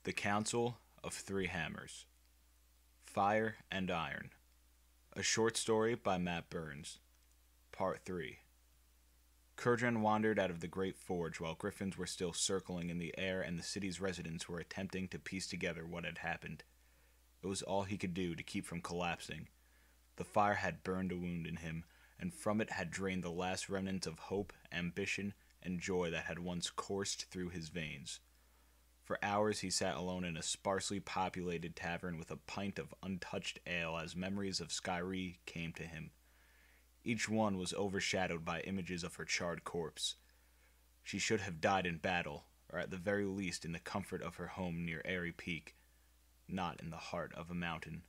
The Council of Three Hammers. Fire and Iron. A short story by Matt Burns. Part 3. Curdran wandered out of the great forge while griffins were still circling in the air and the city's residents were attempting to piece together what had happened. It was all he could do to keep from collapsing. The fire had burned a wound in him, and from it had drained the last remnants of hope, ambition, and joy that had once coursed through his veins. For hours he sat alone in a sparsely populated tavern with a pint of untouched ale as memories of Skyree came to him. Each one was overshadowed by images of her charred corpse. She should have died in battle, or at the very least in the comfort of her home near Airy Peak, not in the heart of a mountain.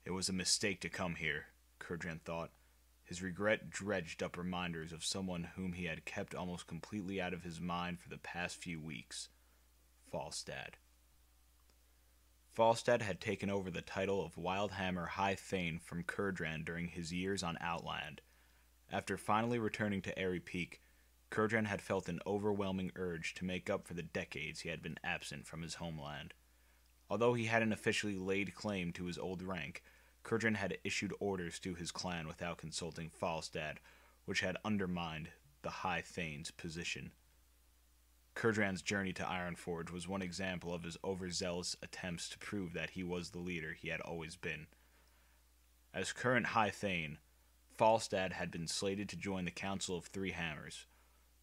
It was a mistake to come here, Curdran thought. His regret dredged up reminders of someone whom he had kept almost completely out of his mind for the past few weeks. Falstad. Falstad had taken over the title of Wildhammer High Thane from Curdran during his years on Outland. After finally returning to Airy Peak, Curdran had felt an overwhelming urge to make up for the decades he had been absent from his homeland. Although he hadn't officially laid claim to his old rank, Curdran had issued orders to his clan without consulting Falstad, which had undermined the High Thane's position. Curdran's journey to Ironforge was one example of his overzealous attempts to prove that he was the leader he had always been. As current High Thane, Falstad had been slated to join the Council of Three Hammers,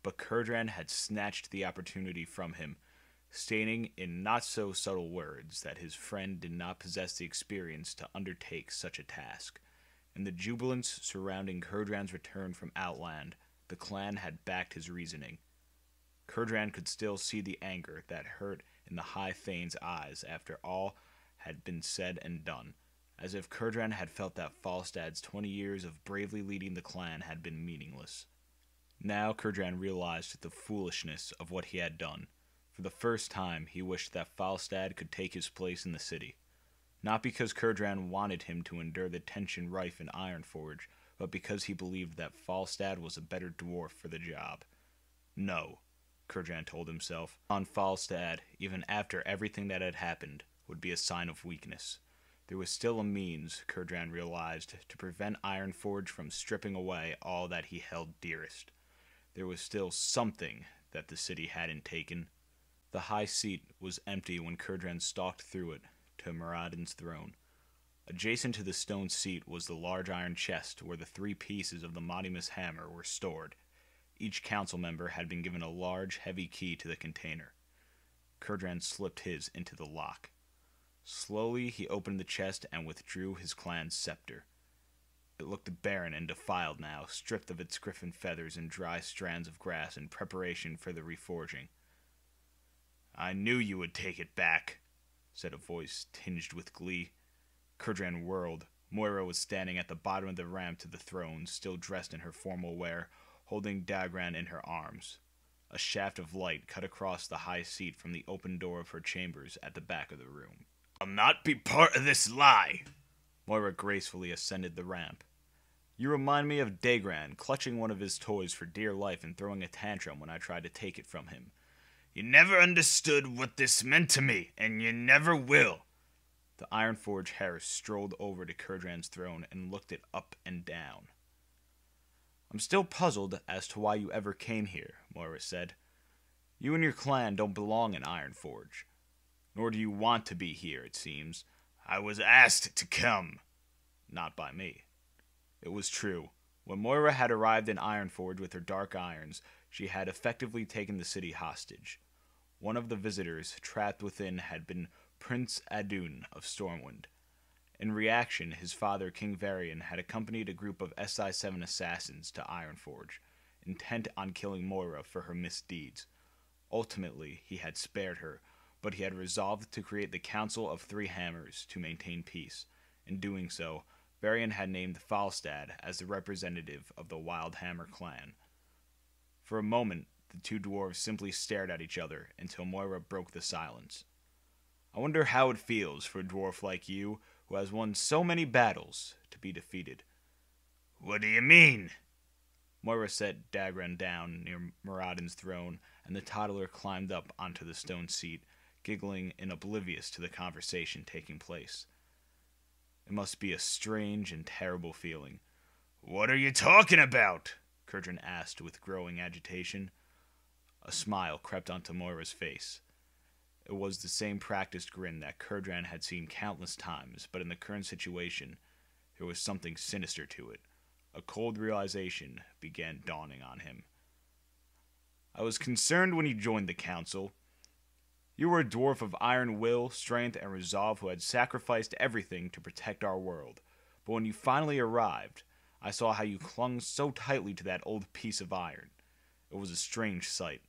but Curdran had snatched the opportunity from him, stating in not-so-subtle words that his friend did not possess the experience to undertake such a task. In the jubilance surrounding Curdran's return from Outland, the clan had backed his reasoning. Curdran could still see the anger that hurt in the High Thane's eyes after all had been said and done, as if Curdran had felt that Falstad's 20 years of bravely leading the clan had been meaningless. Now Curdran realized the foolishness of what he had done. For the first time, he wished that Falstad could take his place in the city. Not because Curdran wanted him to endure the tension rife in Ironforge, but because he believed that Falstad was a better dwarf for the job. No, Curdran told himself, on Falstad, even after everything that had happened, would be a sign of weakness. There was still a means, Curdran realized, to prevent Ironforge from stripping away all that he held dearest. There was still something that the city hadn't taken. The high seat was empty when Curdran stalked through it to Muradin's throne. Adjacent to the stone seat was the large iron chest where the 3 pieces of the Modimus hammer were stored. Each council member had been given a large, heavy key to the container. Curdran slipped his into the lock. Slowly, he opened the chest and withdrew his clan's scepter. It looked barren and defiled now, stripped of its griffin feathers and dry strands of grass in preparation for the reforging. "I knew you would take it back," said a voice tinged with glee. Curdran whirled. Moira was standing at the bottom of the ramp to the throne, still dressed in her formal wear, holding Dagran in her arms. A shaft of light cut across the high seat from the open door of her chambers at the back of the room. "I'll not be part of this lie." Moira gracefully ascended the ramp. "You remind me of Dagran, clutching one of his toys for dear life and throwing a tantrum when I tried to take it from him." "You never understood what this meant to me, and you never will." The Ironforge Harris strolled over to Curdran's throne and looked it up and down. "I'm still puzzled as to why you ever came here," Moira said. "You and your clan don't belong in Ironforge. Nor do you want to be here, it seems." "I was asked to come." "Not by me." It was true. When Moira had arrived in Ironforge with her dark irons, she had effectively taken the city hostage. One of the visitors trapped within had been Prince Adun of Stormwind. In reaction, his father, King Varian, had accompanied a group of SI-7 assassins to Ironforge, intent on killing Moira for her misdeeds. Ultimately, he had spared her, but he had resolved to create the Council of Three Hammers to maintain peace. In doing so, Varian had named Falstad as the representative of the Wildhammer clan. For a moment, the 2 dwarves simply stared at each other until Moira broke the silence. "I wonder how it feels for a dwarf like you, who has won so many battles, to be defeated." "What do you mean?" Moira set Dagran down near Muradin's throne, and the toddler climbed up onto the stone seat, giggling and oblivious to the conversation taking place. It must be a strange and terrible feeling. "What are you talking about?" Kurdran asked with growing agitation. A smile crept onto Moira's face. It was the same practiced grin that Kurdran had seen countless times, but in the current situation, there was something sinister to it. A cold realization began dawning on him. "I was concerned when you joined the council. You were a dwarf of iron will, strength, and resolve who had sacrificed everything to protect our world. But when you finally arrived, I saw how you clung so tightly to that old piece of iron. It was a strange sight,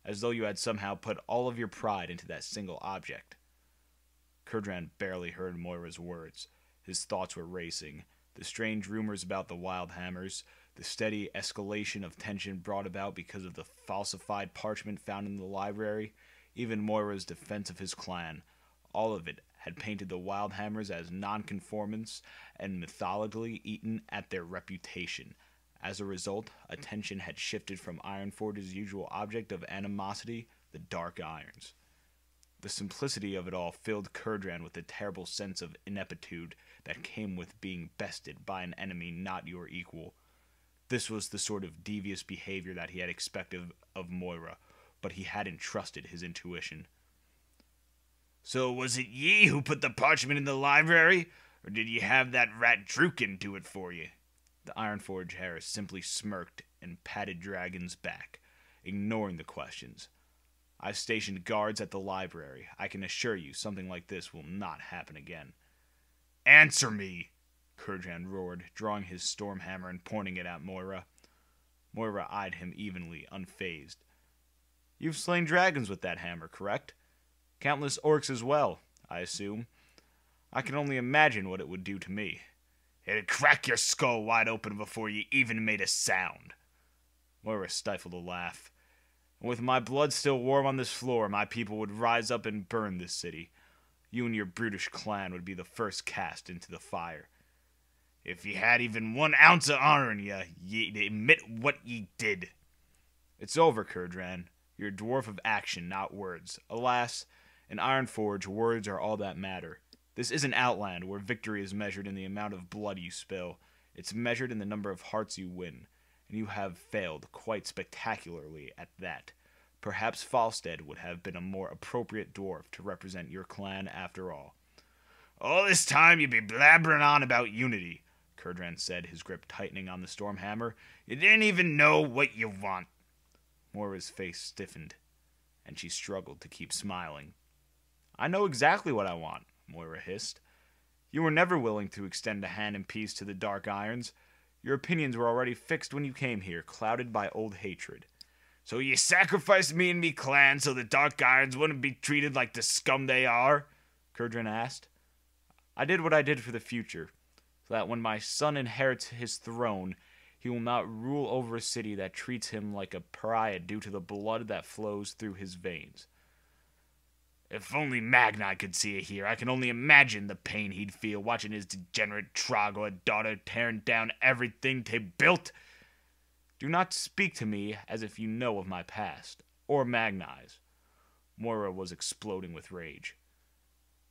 as though you had somehow put all of your pride into that single object." Kurdran barely heard Moira's words. His thoughts were racing. The strange rumors about the Wild Hammers, the steady escalation of tension brought about because of the falsified parchment found in the library, even Moira's defense of his clan, all of it had painted the Wild Hammers as nonconformists and methodically eaten at their reputation. As a result, attention had shifted from Ironforge's usual object of animosity, the Dark Irons. The simplicity of it all filled Kurdran with a terrible sense of ineptitude that came with being bested by an enemy not your equal. This was the sort of devious behavior that he had expected of Moira, but he hadn't trusted his intuition. "So was it ye who put the parchment in the library, or did ye have that rat Druken do it for you?" The Ironforge Harris simply smirked and patted Dragon's back, ignoring the questions. "I've stationed guards at the library. I can assure you something like this will not happen again." "Answer me!" Kurdran roared, drawing his storm hammer and pointing it at Moira. Moira eyed him evenly, unfazed. "You've slain dragons with that hammer, correct? Countless orcs as well, I assume. I can only imagine what it would do to me." "It'd crack your skull wide open before you even made a sound." Moira stifled a laugh. "And with my blood still warm on this floor, my people would rise up and burn this city. You and your brutish clan would be the first cast into the fire. If ye had even 1 ounce of honor in ye, ye'd admit what ye did." "It's over, Kurdran. You're a dwarf of action, not words. Alas, in Ironforge, words are all that matter. This isn't Outland, where victory is measured in the amount of blood you spill. It's measured in the number of hearts you win, and you have failed quite spectacularly at that. Perhaps Falstead would have been a more appropriate dwarf to represent your clan after all." "All this time you'd be blabbering on about unity," Kurdran said, his grip tightening on the storm hammer. "You didn't even know what you want." Moira's face stiffened, and she struggled to keep smiling. "I know exactly what I want," Moira hissed. "You were never willing to extend a hand in peace to the Dark Irons. Your opinions were already fixed when you came here, clouded by old hatred." "So you sacrificed me and me clan so the Dark Irons wouldn't be treated like the scum they are?" Kurdran asked. "I did what I did for the future, so that when my son inherits his throne, he will not rule over a city that treats him like a pariah due to the blood that flows through his veins." "If only Magnai could see it here, I can only imagine the pain he'd feel watching his degenerate Troglodyte daughter tearing down everything they built." "Do not speak to me as if you know of my past, or Magnai's." Moira was exploding with rage.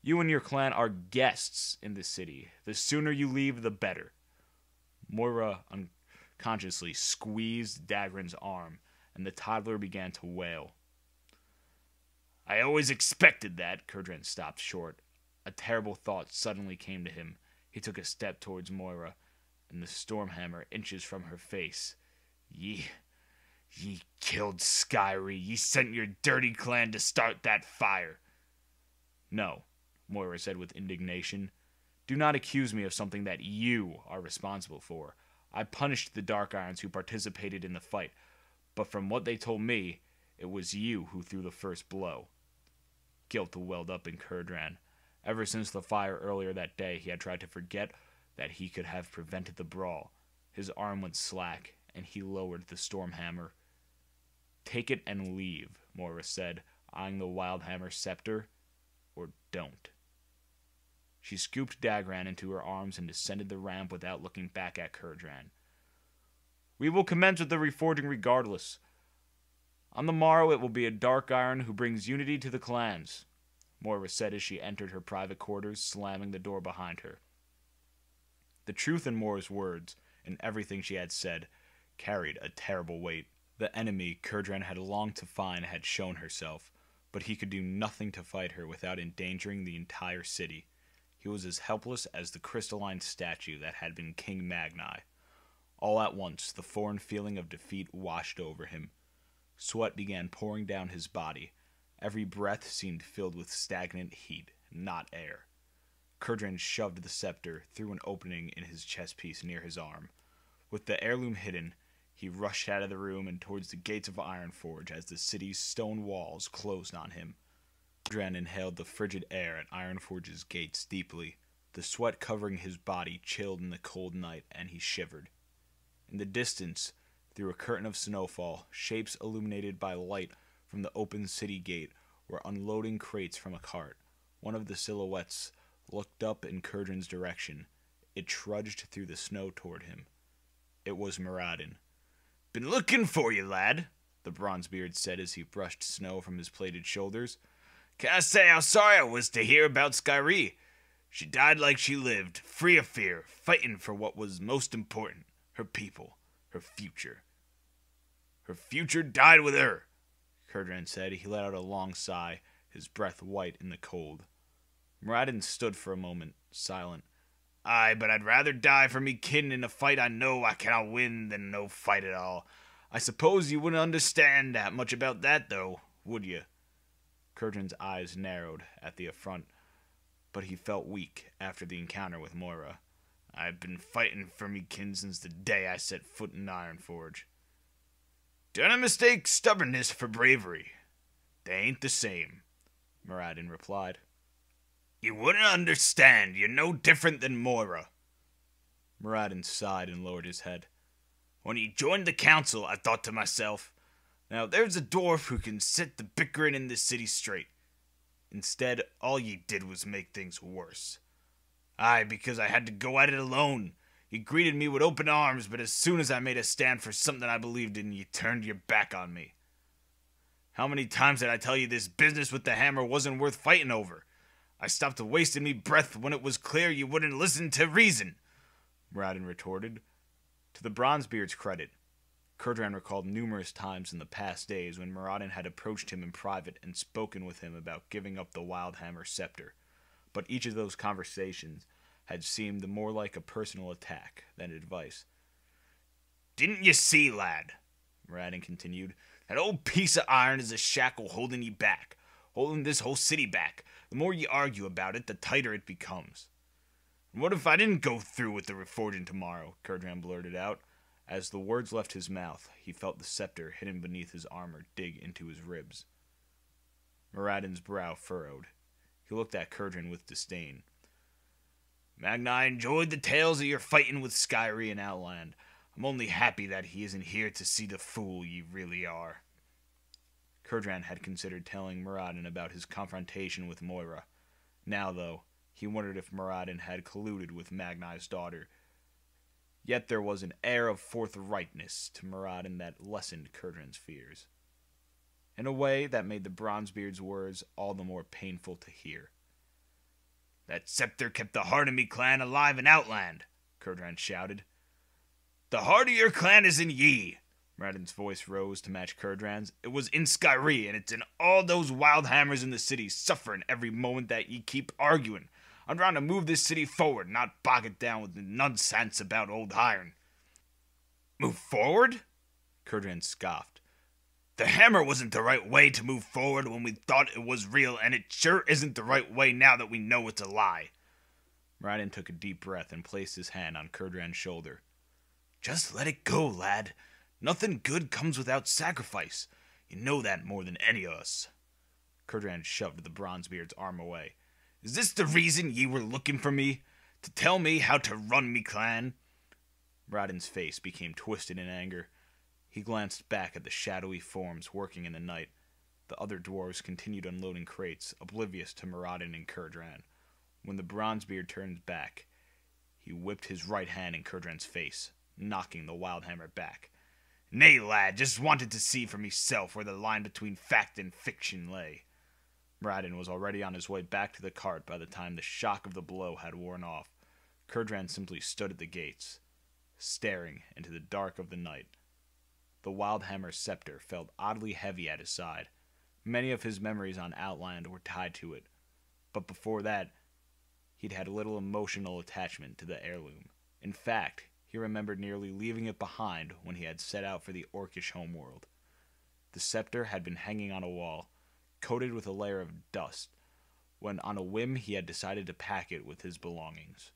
"You and your clan are guests in this city. The sooner you leave, the better." Moira unconsciously squeezed Dagran's arm, and the toddler began to wail. "I always expected that." Kurdran stopped short. A terrible thought suddenly came to him. He took a step towards Moira, and the stormhammer inches from her face. Ye killed Skyrie. Ye sent your dirty clan to start that fire." "No," Moira said with indignation. "Do not accuse me of something that you are responsible for. I punished the Dark Irons who participated in the fight, but from what they told me, it was you who threw the first blow." Guilt welled up in Kurdran. Ever since the fire earlier that day, he had tried to forget that he could have prevented the brawl. His arm went slack, and he lowered the storm hammer. "Take it and leave," Moira said, eyeing the wild hammer scepter, "or don't." She scooped Dagran into her arms and descended the ramp without looking back at Kurdran. "We will commence with the reforging regardless. On the morrow it will be a Dark Iron who brings unity to the clans. Moira said as she entered her private quarters, slamming the door behind her. The truth in Moira's words, and everything she had said, carried a terrible weight. The enemy Kurdran had longed to find had shown herself, but he could do nothing to fight her without endangering the entire city. He was as helpless as the crystalline statue that had been King Magni. All at once, the foreign feeling of defeat washed over him. Sweat began pouring down his body. Every breath seemed filled with stagnant heat, not air. Kurdran shoved the scepter through an opening in his chest piece near his arm. With the heirloom hidden, he rushed out of the room and towards the gates of Ironforge as the city's stone walls closed on him. Kurdran inhaled the frigid air at Ironforge's gates deeply. The sweat covering his body chilled in the cold night, and he shivered. In the distance, through a curtain of snowfall, shapes illuminated by light from the open city gate were unloading crates from a cart. One of the silhouettes looked up in Kurdran's direction. It trudged through the snow toward him. It was Muradin. "Been looking for you, lad," the Bronzebeard said as he brushed snow from his plaited shoulders. "Can I say how sorry I was to hear about Skyrie? She died like she lived, free of fear, fighting for what was most important, her people, her future." "Her future died with her," Kurdran said. He let out a long sigh, his breath white in the cold. Muradin stood for a moment, silent. "Aye, but I'd rather die for me kin in a fight I know I cannot win than no fight at all. I suppose you wouldn't understand that much about that, though, would you?" Kurdran's eyes narrowed at the affront, but he felt weak after the encounter with Moira. "I've been fighting for me kin since the day I set foot in Ironforge. Don't I mistake stubbornness for bravery? They ain't the same," Muradin replied. "You wouldn't understand. You're no different than Moira." Muradin sighed and lowered his head. "When you joined the council, I thought to myself, now there's a dwarf who can set the bickering in this city straight. Instead, all ye did was make things worse. Aye, because I had to go at it alone. You greeted me with open arms, but as soon as I made a stand for something I believed in, you turned your back on me. How many times did I tell you this business with the hammer wasn't worth fighting over? I stopped wasting me breath when it was clear you wouldn't listen to reason," Muradin retorted. To the Bronzebeard's credit, Kurdran recalled numerous times in the past days when Muradin had approached him in private and spoken with him about giving up the Wildhammer scepter, but each of those conversations had seemed more like a personal attack than advice. "Didn't you see, lad," Muradin continued, "that old piece of iron is a shackle holding you back, holding this whole city back. The more you argue about it, the tighter it becomes." "And what if I didn't go through with the reforging tomorrow?" Kurdran blurted out. As the words left his mouth, he felt the scepter hidden beneath his armor dig into his ribs. Muradin's brow furrowed. He looked at Kurdran with disdain. "Magni enjoyed the tales of your fighting with Skyrie and Outland. I'm only happy that he isn't here to see the fool ye really are." Kurdran had considered telling Muradin about his confrontation with Moira. Now, though, he wondered if Muradin had colluded with Magni's daughter. Yet there was an air of forthrightness to Muradin that lessened Kurdran's fears. In a way that made the Bronzebeard's words all the more painful to hear. "That scepter kept the heart of me clan alive in Outland," Kurdran shouted. "The heart of your clan is in ye." Muradin's voice rose to match Kurdran's. "It was in Skyrie, and it's in all those wild hammers in the city, suffering every moment that ye keep arguing. I'm trying to move this city forward, not bog it down with the nonsense about old iron." "Move forward?" Kurdran scoffed. "The hammer wasn't the right way to move forward when we thought it was real, and it sure isn't the right way now that we know it's a lie." Muradin took a deep breath and placed his hand on Kurdran's shoulder. "Just let it go, lad. Nothing good comes without sacrifice. You know that more than any of us." Kurdran shoved the Bronzebeard's arm away. "Is this the reason ye were looking for me? To tell me how to run me clan?" Muradin's face became twisted in anger. He glanced back at the shadowy forms working in the night. The other dwarves continued unloading crates, oblivious to Muradin and Kurdran. When the Bronzebeard turned back, he whipped his right hand in Kurdran's face, knocking the Wildhammer back. "Nay, lad, just wanted to see for meself where the line between fact and fiction lay." Moradin was already on his way back to the cart by the time the shock of the blow had worn off. Kurdran simply stood at the gates, staring into the dark of the night. The Wildhammer scepter felt oddly heavy at his side. Many of his memories on Outland were tied to it, but before that, he'd had little emotional attachment to the heirloom. In fact, he remembered nearly leaving it behind when he had set out for the Orcish homeworld. The scepter had been hanging on a wall, coated with a layer of dust, when on a whim he had decided to pack it with his belongings.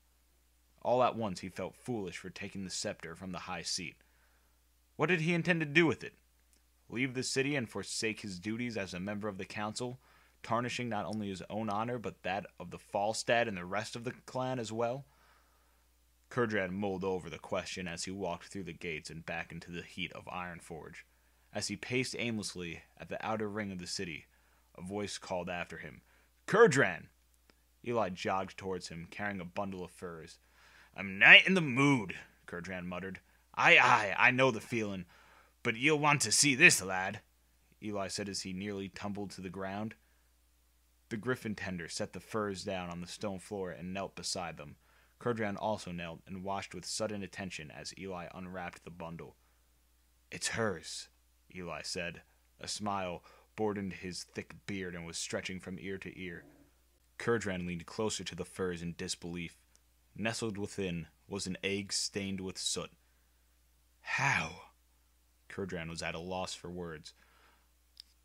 All at once he felt foolish for taking the scepter from the high seat. What did he intend to do with it? Leave the city and forsake his duties as a member of the council, tarnishing not only his own honor but that of the Falstad and the rest of the clan as well? Kurdran mulled over the question as he walked through the gates and back into the heat of Ironforge. As he paced aimlessly at the outer ring of the city, a voice called after him, "Kurdran!" Eli jogged towards him, carrying a bundle of furs. "I'm not in the mood," Kurdran muttered. Aye, I know the feeling, but you'll want to see this, lad," Eli said as he nearly tumbled to the ground. The griffin tender set the furs down on the stone floor and knelt beside them. Kurdran also knelt and watched with sudden attention as Eli unwrapped the bundle. "It's hers," Eli said. A smile bordered his thick beard and was stretching from ear to ear. Kurdran leaned closer to the furs in disbelief. Nestled within was an egg stained with soot. "How?" Kurdran was at a loss for words.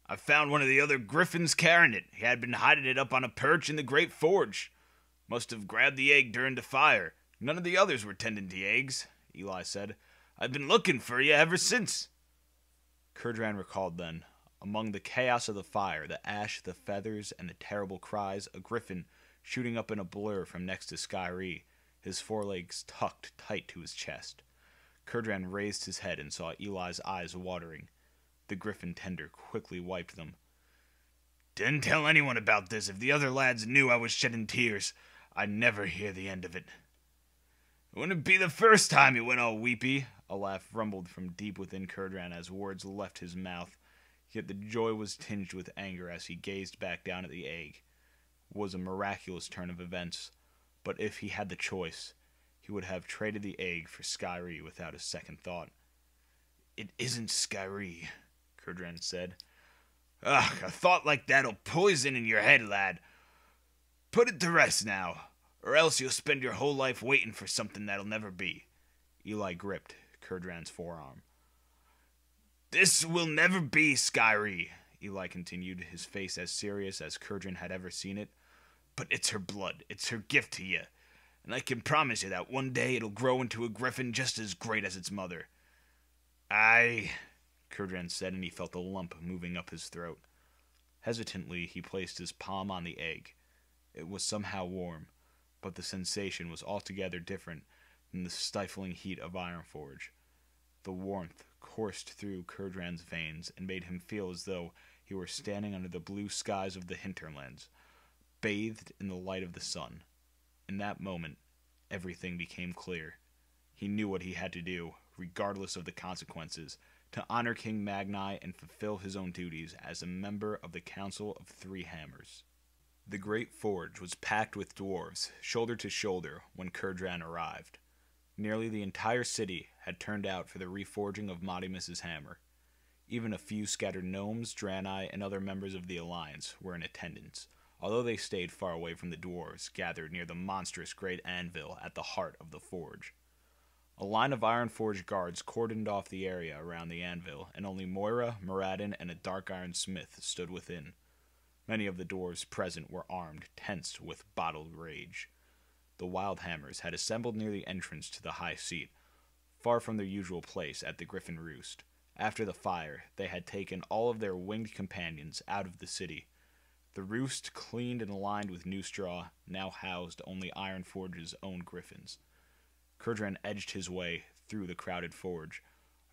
"I found one of the other griffins carrying it. He had been hiding it up on a perch in the great forge. Must have grabbed the egg during the fire. None of the others were tending to eggs," Eli said. "I've been looking for you ever since." Kurdran recalled then, among the chaos of the fire, the ash, the feathers, and the terrible cries, a griffin shooting up in a blur from next to Skyrie, his forelegs tucked tight to his chest. Kurdran raised his head and saw Eli's eyes watering. The griffin tender quickly wiped them. "Didn't tell anyone about this. If the other lads knew I was shedding tears, I'd never hear the end of it." "It wouldn't be the first time he went all weepy," a laugh rumbled from deep within Kurdran as words left his mouth. Yet the joy was tinged with anger as he gazed back down at the egg. It was a miraculous turn of events, but if he had the choice, he would have traded the egg for Skyrie without a second thought. "It isn't Skyrie," Kurdran said. "Ugh, a thought like that'll poison in your head, lad. Put it to rest now, or else you'll spend your whole life waiting for something that'll never be." Eli gripped Kurdran's forearm. "This will never be, Skyrie," Eli continued, his face as serious as Kurdran had ever seen it. "But it's her blood, it's her gift to you, and I can promise you that one day it'll grow into a griffin just as great as its mother." "Aye," Kurdran said, and he felt a lump moving up his throat. Hesitantly, he placed his palm on the egg. It was somehow warm, but the sensation was altogether different than the stifling heat of Ironforge. The warmth coursed through Kurdran's veins and made him feel as though he were standing under the blue skies of the hinterlands, bathed in the light of the sun. In that moment, everything became clear. He knew what he had to do, regardless of the consequences, to honor King Magni and fulfill his own duties as a member of the Council of Three Hammers. The great forge was packed with dwarves, shoulder to shoulder, when Kurdran arrived. Nearly the entire city had turned out for the reforging of Modimus's hammer. Even a few scattered gnomes, Draenei, and other members of the Alliance were in attendance, although they stayed far away from the dwarves gathered near the monstrous great anvil at the heart of the forge. A line of Ironforge guards cordoned off the area around the anvil, and only Moira, Moradin, and a dark iron smith stood within. Many of the dwarves present were armed, tensed with bottled rage. The Wildhammers had assembled near the entrance to the high seat, far from their usual place at the Griffin Roost. After the fire, they had taken all of their winged companions out of the city. The roost, cleaned and lined with new straw, now housed only Ironforge's own griffins. Kurdran edged his way through the crowded forge.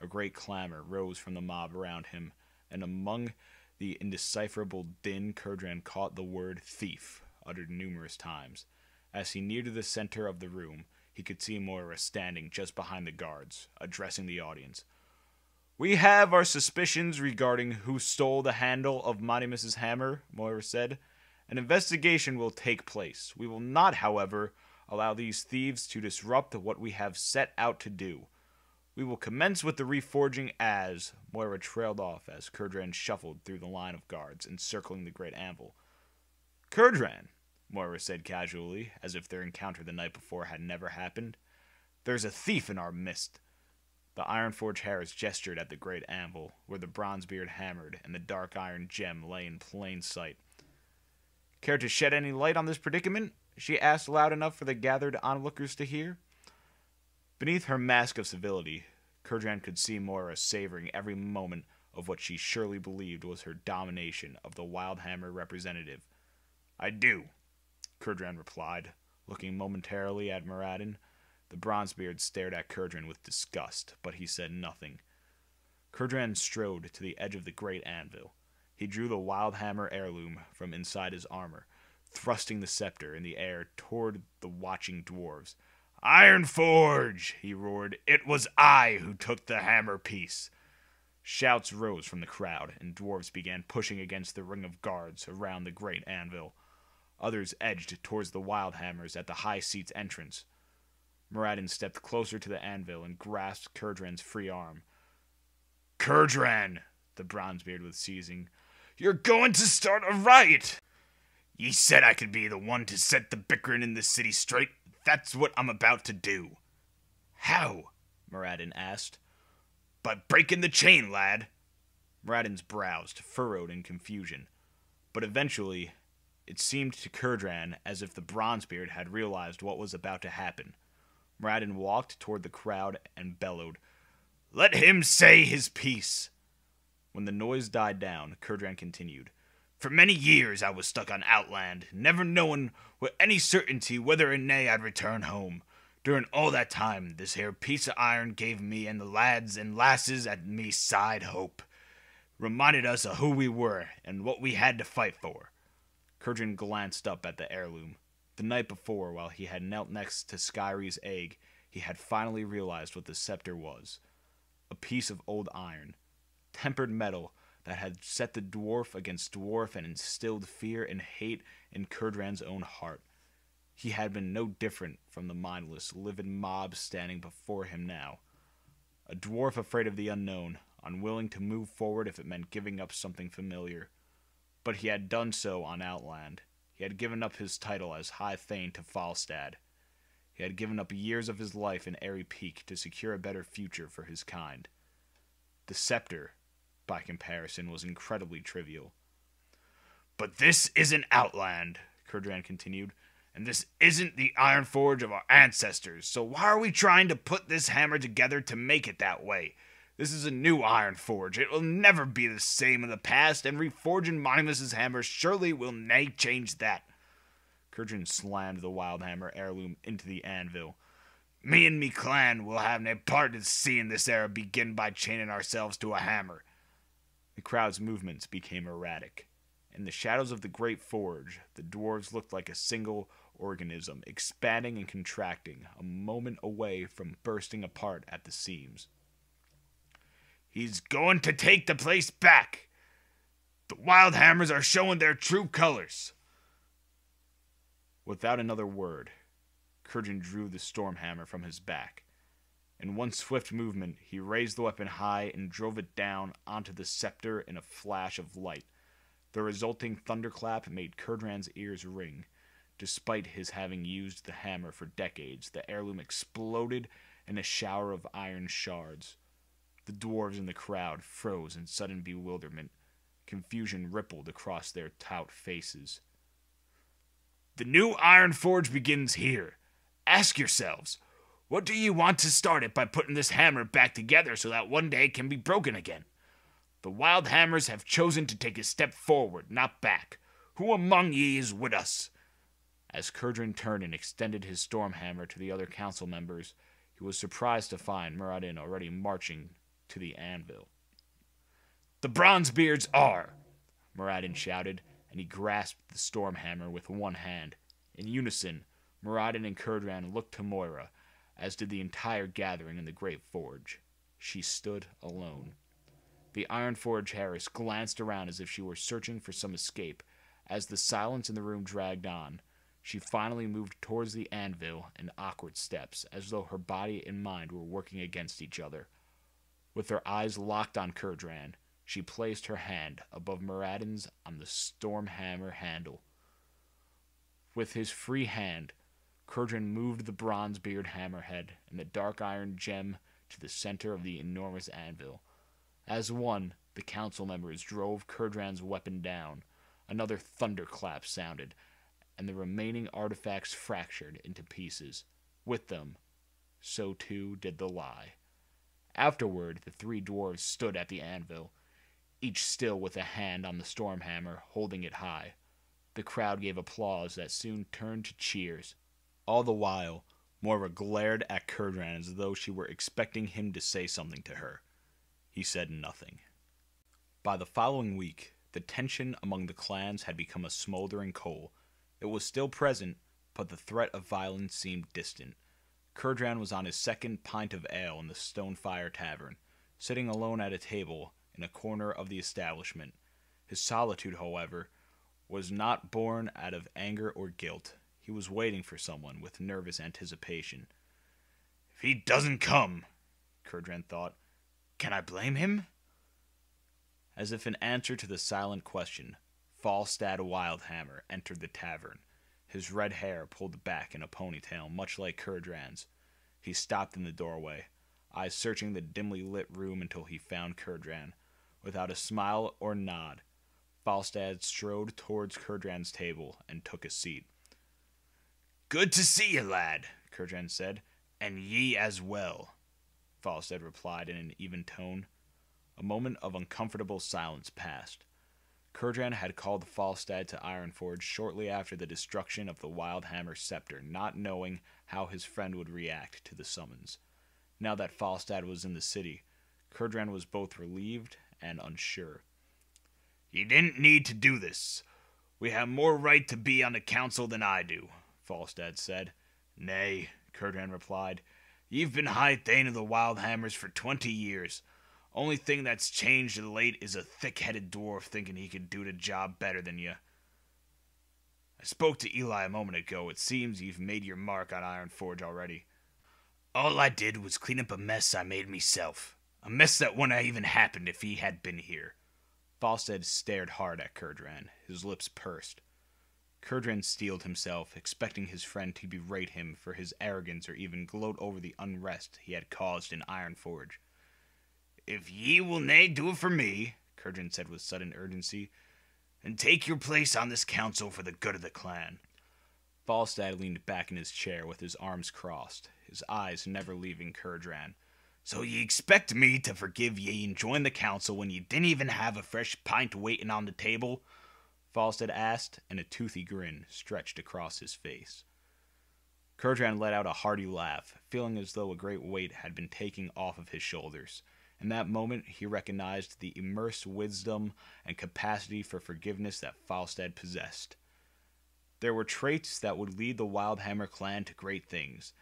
A great clamor rose from the mob around him, and among the indecipherable din, Kurdran caught the word thief, uttered numerous times. As he neared the center of the room, he could see Moira standing just behind the guards, addressing the audience. "We have our suspicions regarding who stole the handle of Modimus's hammer," Moira said. An investigation will take place. We will not, however, allow these thieves to disrupt what we have set out to do. We will commence with the reforging as Moira trailed off as Kurdran shuffled through the line of guards encircling the great anvil. Kurdran, Moira said casually, as if their encounter the night before had never happened. There's a thief in our midst. The Ironforge Harris gestured at the great anvil, where the Bronzebeard hammered and the dark iron gem lay in plain sight. Care to shed any light on this predicament? She asked loud enough for the gathered onlookers to hear. Beneath her mask of civility, Kurdran could see Moira savoring every moment of what she surely believed was her domination of the Wildhammer representative. I do, Kurdran replied, looking momentarily at Muradin. The Bronzebeard stared at Kurdran with disgust, but he said nothing. Kurdran strode to the edge of the great anvil. He drew the Wildhammer heirloom from inside his armor, thrusting the scepter in the air toward the watching dwarves. Ironforge! He roared. It was I who took the hammer piece. Shouts rose from the crowd, and dwarves began pushing against the ring of guards around the great anvil. Others edged towards the Wildhammers at the high seat's entrance. Muradin stepped closer to the anvil and grasped Kurdran's free arm. Kurdran, the Bronzebeard was seizing. You're going to start a riot! Ye said I could be the one to set the bickering in the city straight. That's what I'm about to do. How? Muradin asked. By breaking the chain, lad. Muradin's brows furrowed in confusion. But eventually, it seemed to Kurdran as if the Bronzebeard had realized what was about to happen. Muradin walked toward the crowd and bellowed, Let him say his piece! When the noise died down, Kurdran continued, For many years I was stuck on Outland, never knowing with any certainty whether or nay I'd return home. During all that time, this here piece of iron gave me and the lads and lasses at me side hope. Reminded us of who we were and what we had to fight for. Kurdran glanced up at the heirloom. The night before, while he had knelt next to Skyre's egg, he had finally realized what the scepter was. A piece of old iron, tempered metal that had set the dwarf against dwarf and instilled fear and hate in Kurdran's own heart. He had been no different from the mindless, livid mob standing before him now. A dwarf afraid of the unknown, unwilling to move forward if it meant giving up something familiar. But he had done so on Outland. He had given up his title as High Thane to Falstad. He had given up years of his life in Airy Peak to secure a better future for his kind. The scepter, by comparison, was incredibly trivial. But this isn't Outland, Kurdran continued, and this isn't the Ironforge of our ancestors, so why are we trying to put this hammer together to make it that way? This is a new Ironforge. It will never be the same in the past, and reforging Minimus's hammer surely will nae change that. Kurdran slammed the Wildhammer heirloom into the anvil. Me and me clan will have nae part in seeing this era begin by chaining ourselves to a hammer. The crowd's movements became erratic. In the shadows of the great forge, the dwarves looked like a single organism, expanding and contracting, a moment away from bursting apart at the seams. He's going to take the place back. The Wildhammers are showing their true colors. Without another word, Kurdran drew the Stormhammer from his back. In one swift movement, he raised the weapon high and drove it down onto the scepter in a flash of light. The resulting thunderclap made Kurdran's ears ring. Despite his having used the hammer for decades, the heirloom exploded in a shower of iron shards. The dwarves in the crowd froze in sudden bewilderment. Confusion rippled across their taut faces. The new Ironforge begins here. Ask yourselves, what do you want to start it by putting this hammer back together so that one day it can be broken again? The Wildhammers have chosen to take a step forward, not back. Who among ye is with us? As Kurdran turned and extended his Stormhammer to the other council members, he was surprised to find Muradin already marching to the anvil. The Bronzebeards are! Muradin shouted, and he grasped the Stormhammer with one hand. In unison, Muradin and Kurdran looked to Moira, as did the entire gathering in the great forge. She stood alone. The Ironforge Harris glanced around as if she were searching for some escape, As the silence in the room dragged on, she finally moved towards the anvil in awkward steps, as though her body and mind were working against each other. With her eyes locked on Kurdran, she placed her hand above Muradin's on the storm hammer handle. With his free hand, Kurdran moved the bronze-beard hammerhead and the dark iron gem to the center of the enormous anvil. As one, the council members drove Kurdran's weapon down. Another thunderclap sounded, and the remaining artifacts fractured into pieces. With them, so too did the lie. Afterward, the three dwarves stood at the anvil, each still with a hand on the storm hammer, holding it high. The crowd gave applause that soon turned to cheers. All the while, Moira glared at Kurdran as though she were expecting him to say something to her. He said nothing. By the following week, the tension among the clans had become a smoldering coal. It was still present, but the threat of violence seemed distant. Kurdran was on his second pint of ale in the Stonefire Tavern, sitting alone at a table in a corner of the establishment. His solitude, however, was not born out of anger or guilt. He was waiting for someone with nervous anticipation. "If he doesn't come," Kurdran thought, "can I blame him?" As if in answer to the silent question, Falstad Wildhammer entered the tavern, his red hair pulled back in a ponytail much like Kurdran's. He stopped in the doorway, eyes searching the dimly lit room until he found Kurdran. Without a smile or nod, Falstad strode towards Kurdran's table and took a seat. "Good to see ye, lad," Kurdran said, "and ye as well," Falstad replied in an even tone. A moment of uncomfortable silence passed. Kurdran had called Falstad to Ironforge shortly after the destruction of the Wildhammer scepter, not knowing how his friend would react to the summons. Now that Falstad was in the city, Kurdran was both relieved and unsure. "Ye didn't need to do this. We have more right to be on the council than I do," Falstad said. "Nay," Kurdran replied. "Ye've been High Thane of the Wildhammers for 20 years. Only thing that's changed of late is a thick-headed dwarf thinking he could do the job better than you. I spoke to Eli a moment ago. It seems you've made your mark on Ironforge already." "All I did was clean up a mess I made myself. A mess that wouldn't have even happened if he had been here." Falstad stared hard at Kurdran, his lips pursed. Kurdran steeled himself, expecting his friend to berate him for his arrogance or even gloat over the unrest he had caused in Ironforge. "If ye will nae do it for me," Kurdran said with sudden urgency, "then take your place on this council for the good of the clan." Falstad leaned back in his chair with his arms crossed, his eyes never leaving Kurdran. "So ye expect me to forgive ye and join the council when ye didn't even have a fresh pint waiting on the table?" Falstad asked, and a toothy grin stretched across his face. Kurdran let out a hearty laugh, feeling as though a great weight had been taken off of his shoulders. In that moment, he recognized the immersed wisdom and capacity for forgiveness that Falstad possessed. There were traits that would lead the Wildhammer clan to great things,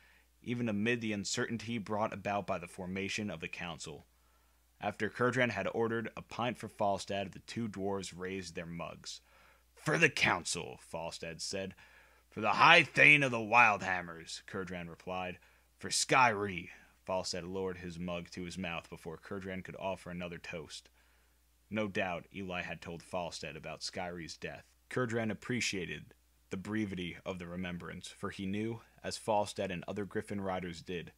even amid the uncertainty brought about by the formation of the council. After Kurdran had ordered a pint for Falstad, the two dwarves raised their mugs. "For the council," Falstad said. "For the High Thane of the Wildhammers," Kurdran replied. "For Skyree." Falstad lowered his mug to his mouth before Kurdran could offer another toast. No doubt Eli had told Falstad about Skyree's death. Kurdran appreciated the brevity of the remembrance, for he knew, as Falstad and other Griffin riders did,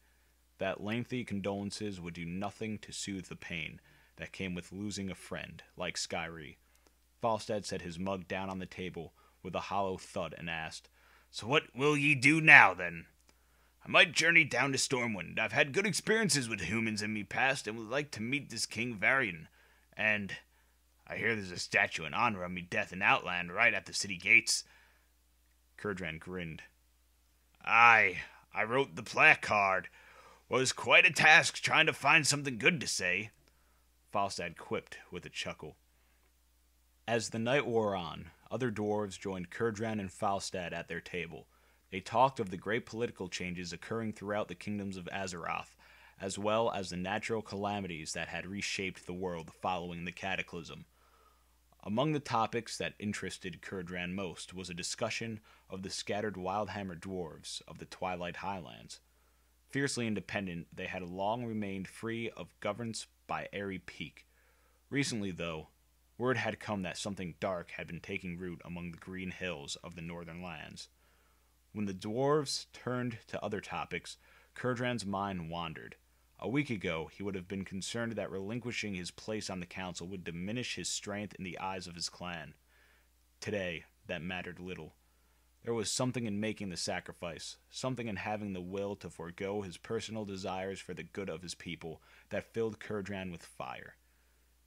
that lengthy condolences would do nothing to soothe the pain that came with losing a friend like Skyree. Falstad set his mug down on the table with a hollow thud and asked, "So what will ye do now, then?" "I might journey down to Stormwind. I've had good experiences with humans in me past, and would like to meet this King Varian. And I hear there's a statue in honor of me death in Outland right at the city gates." Kurdran grinned. "Aye, I wrote the placard. Was quite a task trying to find something good to say," Falstad quipped with a chuckle. As the night wore on, other dwarves joined Kurdran and Falstad at their table. They talked of the great political changes occurring throughout the kingdoms of Azeroth, as well as the natural calamities that had reshaped the world following the cataclysm. Among the topics that interested Curdran most was a discussion of the scattered Wildhammer dwarves of the Twilight Highlands. Fiercely independent, they had long remained free of governance by Airy Peak. Recently, though, word had come that something dark had been taking root among the green hills of the northern lands. When the dwarves turned to other topics, Curdran's mind wandered. A week ago, he would have been concerned that relinquishing his place on the council would diminish his strength in the eyes of his clan. Today, that mattered little. There was something in making the sacrifice, something in having the will to forego his personal desires for the good of his people, that filled Curdran with fire.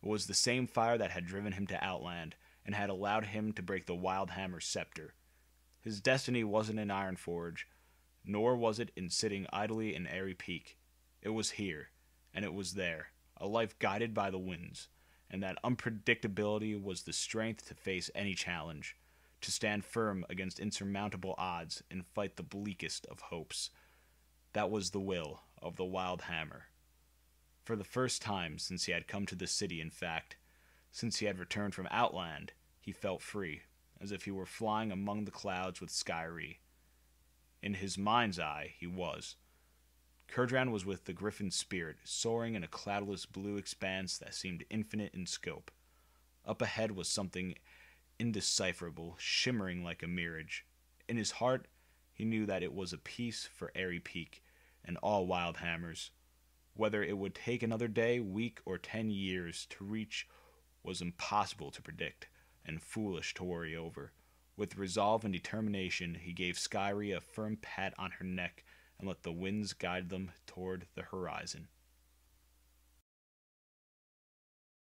It was the same fire that had driven him to Outland, and had allowed him to break the Wildhammer scepter. His destiny wasn't in Ironforge, nor was it in sitting idly in Airy Peak. It was here, and it was there, a life guided by the winds, and that unpredictability was the strength to face any challenge, to stand firm against insurmountable odds and fight the bleakest of hopes. That was the will of the Wildhammer. For the first time since he had come to the city, in fact, since he had returned from Outland, he felt free, as if he were flying among the clouds with Skyrie. In his mind's eye, he was. Curdran was with the Griffin spirit, soaring in a cloudless blue expanse that seemed infinite in scope. Up ahead was something indecipherable, shimmering like a mirage. In his heart, he knew that it was a piece for Airy Peak and all Wildhammers. Whether it would take another day, week, or 10 years to reach was impossible to predict, and foolish to worry over. With resolve and determination, he gave Skyrie a firm pat on her neck and let the winds guide them toward the horizon.